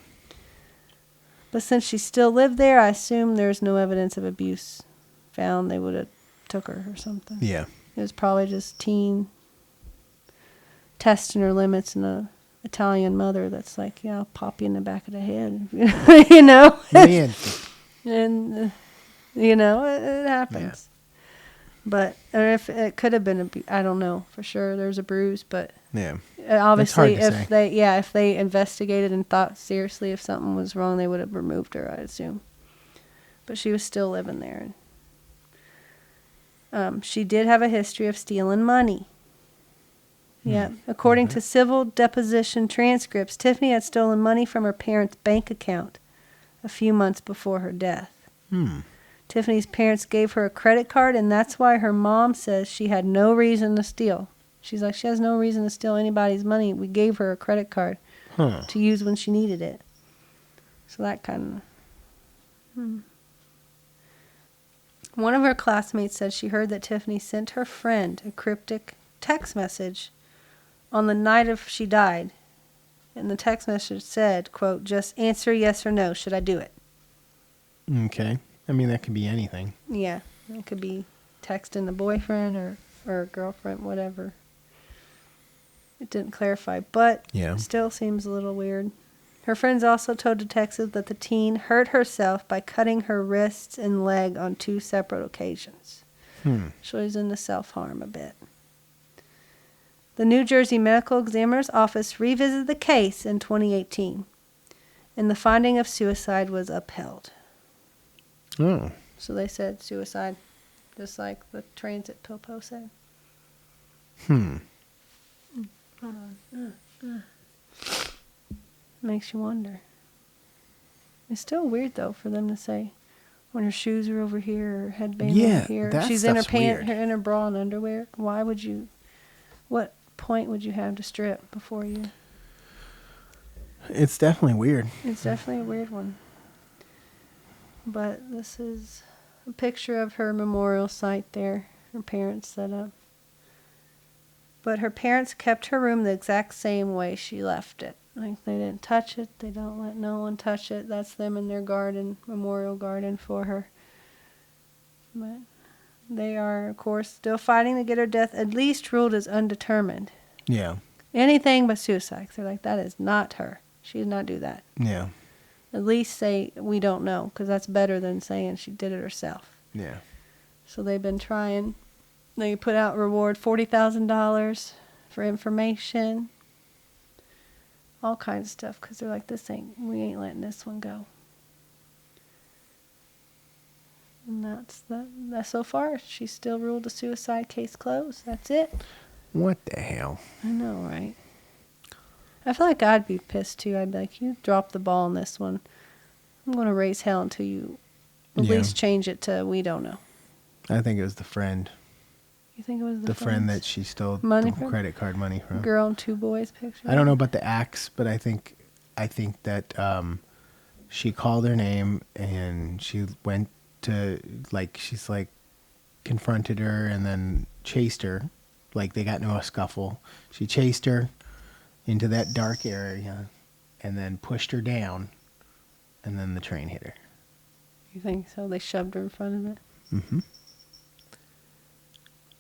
But since she still lived there, I assume there's no evidence of abuse found. They would have took her or something. Yeah. It was probably just teen testing her limits and a Italian mother that's like, yeah, I'll pop you in the back of the head. You know? Man. And, you know, it happens. But or if it could have been, I don't know for sure. There's a bruise, but Yeah. obviously, That's hard to if they investigated and thought seriously if something was wrong, they would have removed her, I assume. But she was still living there. She did have a history of stealing money. Yeah, according to civil deposition transcripts, Tiffany had stolen money from her parents' bank account a few months before her death. Tiffany's parents gave her a credit card, and that's why her mom says she had no reason to steal. She's like, she has no reason to steal anybody's money. We gave her a credit card to use when she needed it. So that kind of... One of her classmates said she heard that Tiffany sent her friend a cryptic text message on the night of she died. And the text message said, quote, just answer yes or no. Should I do it? Okay. I mean, that could be anything. Yeah. It could be texting a boyfriend or a girlfriend, whatever. It didn't clarify, but Yeah. still seems a little weird. Her friends also told detectives that the teen hurt herself by cutting her wrists and leg on 2 separate occasions. So he's into self-harm a bit. The New Jersey Medical Examiner's Office revisited the case in 2018, and the finding of suicide was upheld. Oh. So they said suicide, just like the transit popo said. Makes you wonder. It's still weird, though, for them to say when her shoes are over here, her headband Yeah, over here. that She's in her stuff's weird. in her bra and underwear. Why would you? What point would you have to strip before you? It's definitely weird. It's definitely a weird one. But this is a picture of her memorial site there. Her parents set up. But her parents kept her room the exact same way she left it. Like, they didn't touch it. They don't let no one touch it. That's them in their garden, memorial garden for her. But they are, of course, still fighting to get her death at least ruled as undetermined. Yeah. Anything but suicide. They're like, that is not her. She did not do that. Yeah. At least say, we don't know, because that's better than saying she did it herself. Yeah. So they've been trying. They put out reward $40,000 for information. All kinds of stuff, because they're like, we ain't letting this one go. And that's so far. She's still ruled a suicide case closed. That's it. What the hell? I know, right? I feel like I'd be pissed too. I'd be like, you dropped the ball on this one. I'm going to raise hell until you at least change it to we don't know. I think it was the friend. You think it was The friend that she stole money the from? credit card money from. Girl and 2 boys picture? I don't know about the axe, but I think that she called her name and she went to, like, she's like confronted her and then chased her. Like, they got into a scuffle. She chased her into that dark area and then pushed her down, and then the train hit her. You think so? They shoved her in front of it? Mm-hmm.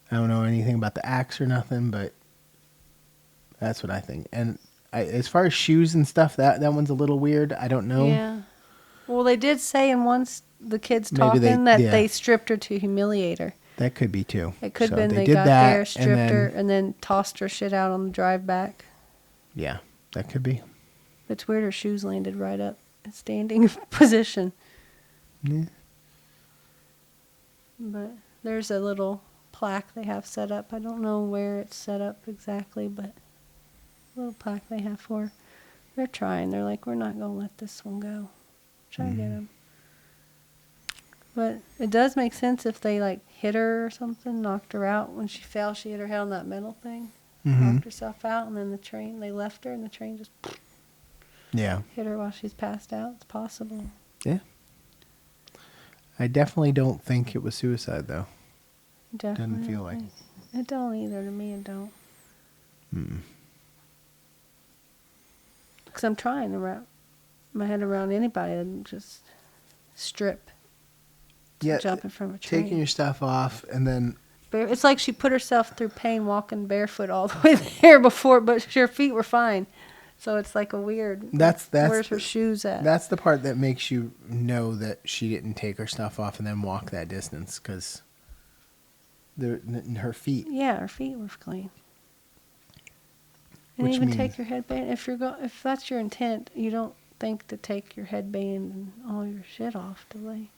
I don't know anything about the axe or nothing, but that's what I think. And as far as shoes and stuff, that one's a little weird. I don't know. Yeah. Well, they did say in once the kids Maybe talking that yeah. they stripped her to humiliate her. That could be too. It could So have been they did got that, there, stripped her, and then tossed her shit out on the drive back. Yeah, that could be. It's weird her shoes landed right up in standing position. Yeah. But there's a little plaque they have set up. I don't know where it's set up exactly, but a little plaque they have for her. They're trying. They're like, we're not going to let this one go. Try to get them. But it does make sense if they, like, hit her or something, knocked her out. When she fell, she hit her head on that metal thing, knocked herself out, and then they left her, and the train just hit her while she's passed out. It's possible. Yeah. I definitely don't think it was suicide, though. Definitely. Doesn't feel like it. It don't either. To me, it don't. Because I'm trying to wrap my head around anybody and just strip. Jumping from a train. Taking your stuff off and then... It's like she put herself through pain walking barefoot all the way there before, but her feet were fine. So it's like a weird... Where's her shoes at? That's the part that makes you know that she didn't take her stuff off and then walk that distance, because her feet... Yeah, her feet were clean. And Which even means, take your headband. If that's your intent, you don't think to take your headband and all your shit off, do they?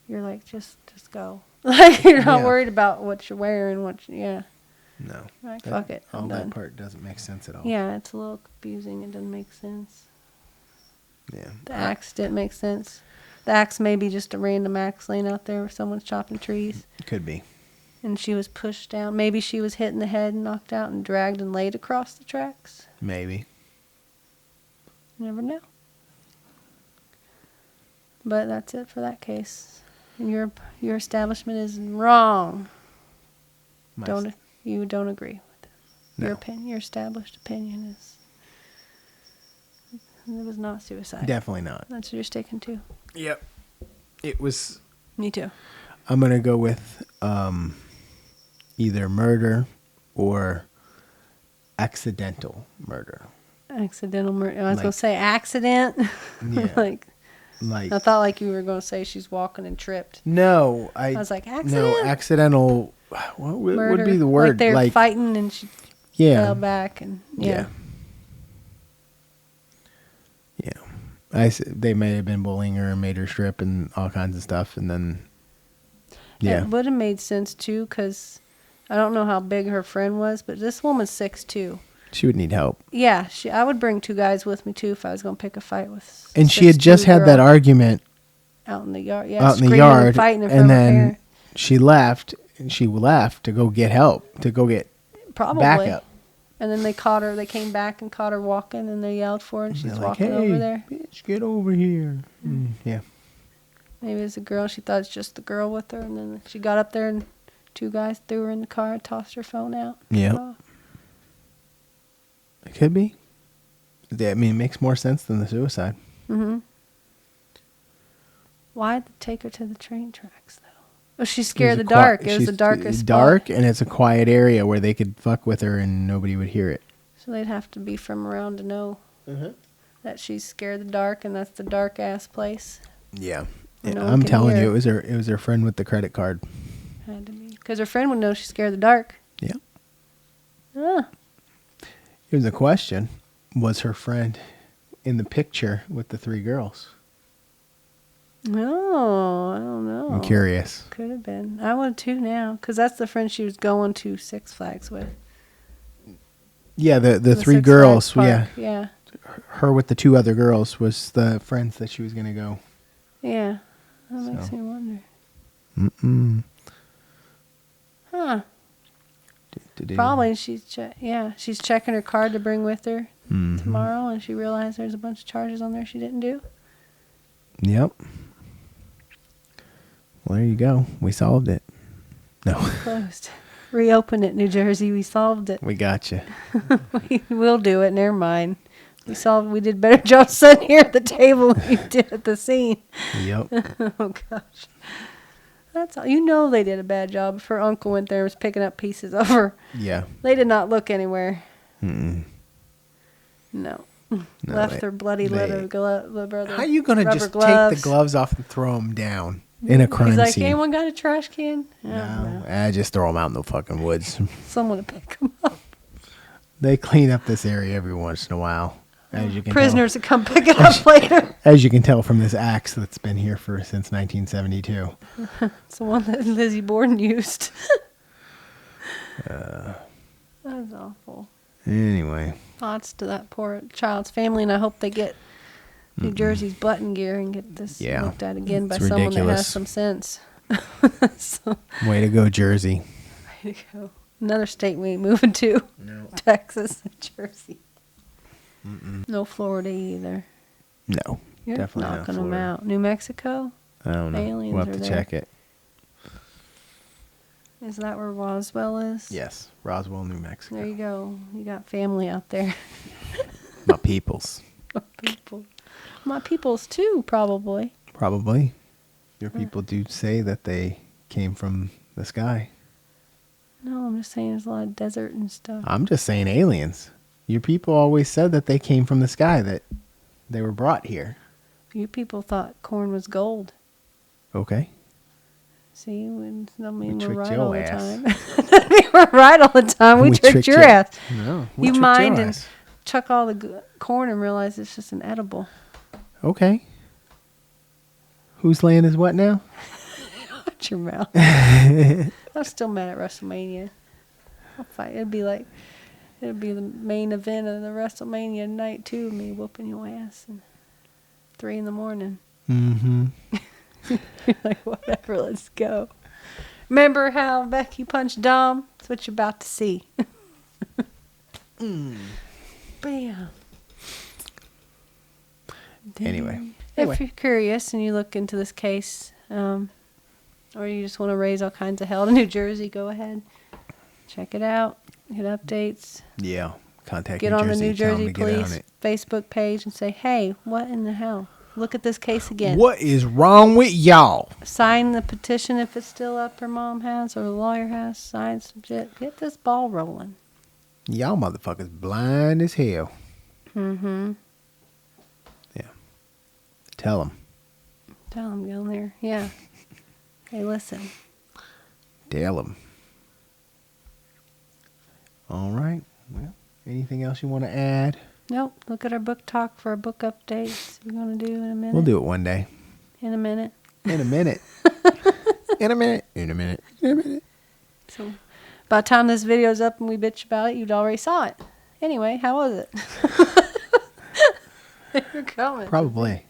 You're like, just go. Like, you're not worried about what you're wearing, No. Like, fuck it, I'm all done. that part doesn't make sense at all. Yeah, it's a little confusing. It doesn't make sense. Yeah. The axe didn't make sense. The axe may be just a random axe laying out there where someone's chopping trees. Could be. And she was pushed down. Maybe she was hit in the head and knocked out and dragged and laid across the tracks. Maybe. You never know. But that's it for that case. And your establishment is wrong. You don't agree with it. No. Your opinion, your established opinion is it was not suicide. Definitely not. That's what you're sticking to. Yep. It was... Me too. I'm going to go with either murder or accidental murder. Accidental murder. I was Like- going to say accident. Yeah. like, Like I thought like you were going to say she's walking and tripped. no, I was like, no accident? accidental. What would Murder. be the word? Like they're fighting and she yeah, fell back and yeah. They may have been bullying her and made her strip and all kinds of stuff, and then yeah, It would have made sense too, because I don't know how big her friend was, but this woman's 6'2". she would need help. Yeah, I would bring 2 guys with me too if I was going to pick a fight with. And she had 6'2" just had that girl argument out in the yard. Yeah, out in the screaming yard, and fighting in front and of her then parents. she left. And she left to go get help, to go get Probably backup. And then they caught her. They came back and caught her walking, and they yelled for her, and she's They're like, walking hey, over there. bitch, get over here. Yeah. Maybe it's a girl. She thought it's just the girl with her, and then she got up there, and 2 guys threw her in the car and tossed her phone out. Yeah. It could be. Yeah, I mean, it makes more sense than the suicide. Mm-hmm. Why'd they take her to the train tracks, though? Oh, she's scared of the dark. It was the darkest dark, spot. and it's a quiet area where they could fuck with her and nobody would hear it. So they'd have to be from around to know that she's scared of the dark, and that's the dark ass place. Yeah. No one I'm can telling hear. you, it was her friend with the credit card. Had to be, because her friend would know she's scared of the dark. Yeah. Ah, Here's a question. Was her friend in the picture with the 3 girls? no, I don't know. I'm curious. Could have been. I would too now, because that's the friend she was going to Six Flags with. Yeah, the 3 Six Flags girls. Park. Yeah. Yeah. Her with the 2 other girls was the friends that she was going to go. Yeah. That makes So. me wonder. Mm-mm. Huh. Probably she's she's checking her card to bring with her tomorrow, and she realized there's a bunch of charges on there she didn't do. Yep. Well, there you go. We solved it. No. Closed. Reopen it, New Jersey. We solved it. We got you. We will do it. Never mind. We did a better job sitting here at the table than you did at the scene. Yep. Oh gosh. That's all. You know they did a bad job if her uncle went there and was picking up pieces of her. Yeah. They did not look anywhere. Mm-mm. No. No, Left their bloody leather How you going to rubber just gloves. take the gloves off and throw them down in a crime He's like, scene? anyone got a trash can? No. Just throw them out in the fucking woods. Someone to pick them up. They clean up this area every once in a while. As you can Prisoners to come pick it up later. As you can tell from this axe that's been here since 1972. It's the one that Lizzie Borden used. That's awful. Anyway. Thoughts to that poor child's family, and I hope they get New Jersey's button gear and get this looked at again by It's someone that ridiculous. has some sense. So, Way to go, Jersey. way to go. Another state we ain't moving to. No. Texas and Jersey. No Florida either. No. You're Definitely not knocking them Florida. out. New Mexico? I don't know. Aliens We'll have are to there. check it. Is that where Roswell is? Yes. Roswell, New Mexico. There you go. You got family out there. My peoples. People. My people's too, probably. Probably. Your people do say that they came from the sky. No, I'm just saying there's a lot of desert and stuff. I'm just saying aliens. Your people always said that they came from the sky, that they were brought here. You people thought corn was gold. Okay. See, I mean, We we're tricked right your all the ass. time. We're right all the time. We tricked your ass. No. we You tricked mind your and ass. chuck all the corn and realize it's just an edible. Okay. Whose land is what now? Watch your mouth. I'm still mad at WrestleMania. I'll fight. It'd be the main event of the WrestleMania night too. Me whooping your ass at 3 a.m. Mm-hmm. You're like, whatever, let's go. Remember how Becky punched Dom? That's what you're about to see. Bam. Anyway. If you're curious and you look into this case, or you just want to raise all kinds of hell to New Jersey, go ahead. Check it out. Get updates. Yeah. Contact Get New on the Jersey. New Tell 'em Jersey to get on Police it. Facebook page and say, hey, what in the hell? Look at this case again. What is wrong with y'all? Sign the petition if it's still up, her mom has, or the lawyer has. Sign some shit. Get this ball rolling. Y'all motherfuckers blind as hell. Mm-hmm. Yeah. Tell them. Tell them down there. Yeah. Hey, listen. Tell them. All right. Well, anything else you want to add? Nope. Look at our book talk for our book updates. We're going to do in a minute. We'll do it one day. In a minute. In a minute. In a minute. In a minute. In a minute. So, by the time this video's up and we bitch about it, you'd already saw it. Anyway, how was it? You're coming. Probably.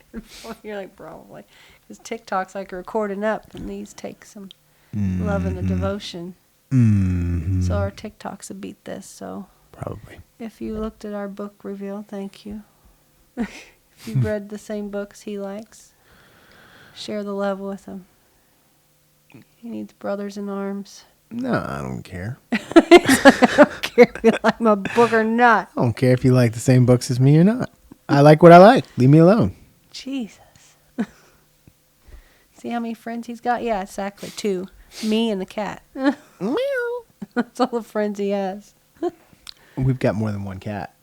You're like, probably. Because TikTok's like recording up, and these take some love and the devotion. Mm-hmm. So our TikToks would beat this. So Probably. if you looked at our book reveal, thank you. If you've read the same books he likes, share the love with him. He needs brothers in arms. No, I don't care. I don't care if you like my book or not. I don't care if you like the same books as me or not. I like what I like. Leave me alone. Jesus. See how many friends he's got? Yeah, exactly. 2. Me and the cat. Meow. That's all the friends he has. We've got more than one cat.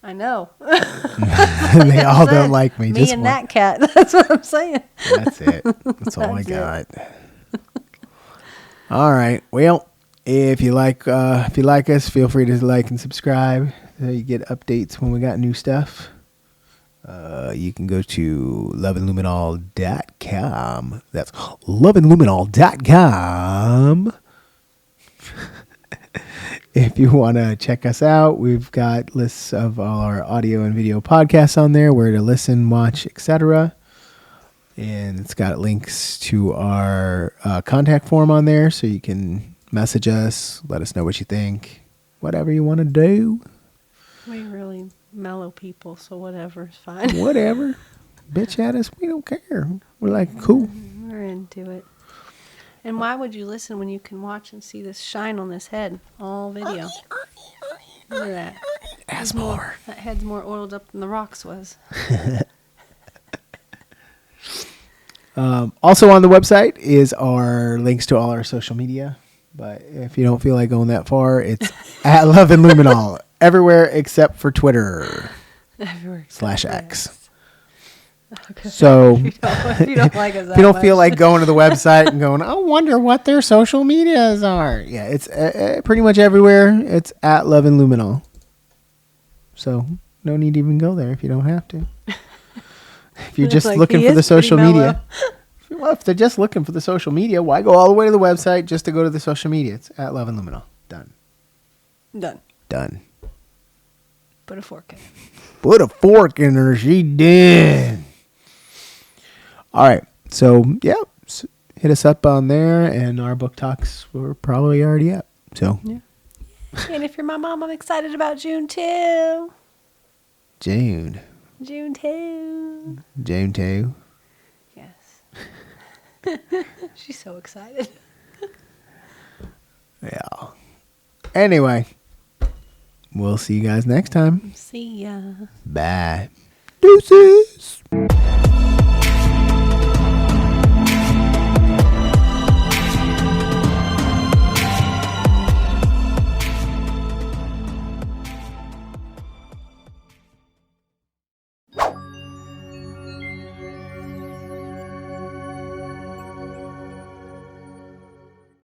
I know. And they all don't like me. Me Just and one. that cat. That's what I'm saying. That's it. That's all I That's got. All right. Well, if you like us, feel free to like and subscribe so you get updates when we got new stuff. You can go to loveandluminol.com. That's loveandluminol.com. If you want to check us out, we've got lists of all our audio and video podcasts on there, where to listen, watch, etc. And it's got links to our contact form on there, so you can message us, let us know what you think, whatever you want to do. We really mellow people, so whatever's fine. Whatever. Bitch at us, we don't care. We're like, cool. We're into it. And why would you listen when you can watch and see this shine on this head? All video. Look at that. Ask more. That head's more oiled up than the rocks was. Also on the website is our links to all our social media. But if you don't feel like going that far, it's at Love and Luminol. Everywhere except for Twitter. Everywhere. /X. Okay. So if you don't like us that if you don't much. feel like going to the website and going, I wonder what their social medias are. Yeah, it's pretty much everywhere. It's at Love and Luminol. So no need to even go there if you don't have to. If you're just Like, looking he for the is pretty social mellow. media. Well, if they're just looking for the social media, why go all the way to the website just to go to the social media? It's at Love and Luminol. Done. Done. Put a fork in it. Put a fork in her. She did. All right. So, yeah. Hit us up on there, and our book talks were probably already up. So, Yeah. And if you're my mom, I'm excited about June 2. June. June 2. June 2. Yes. She's so excited. Yeah. Anyway, we'll see you guys next time. See ya. Bye. Deuces.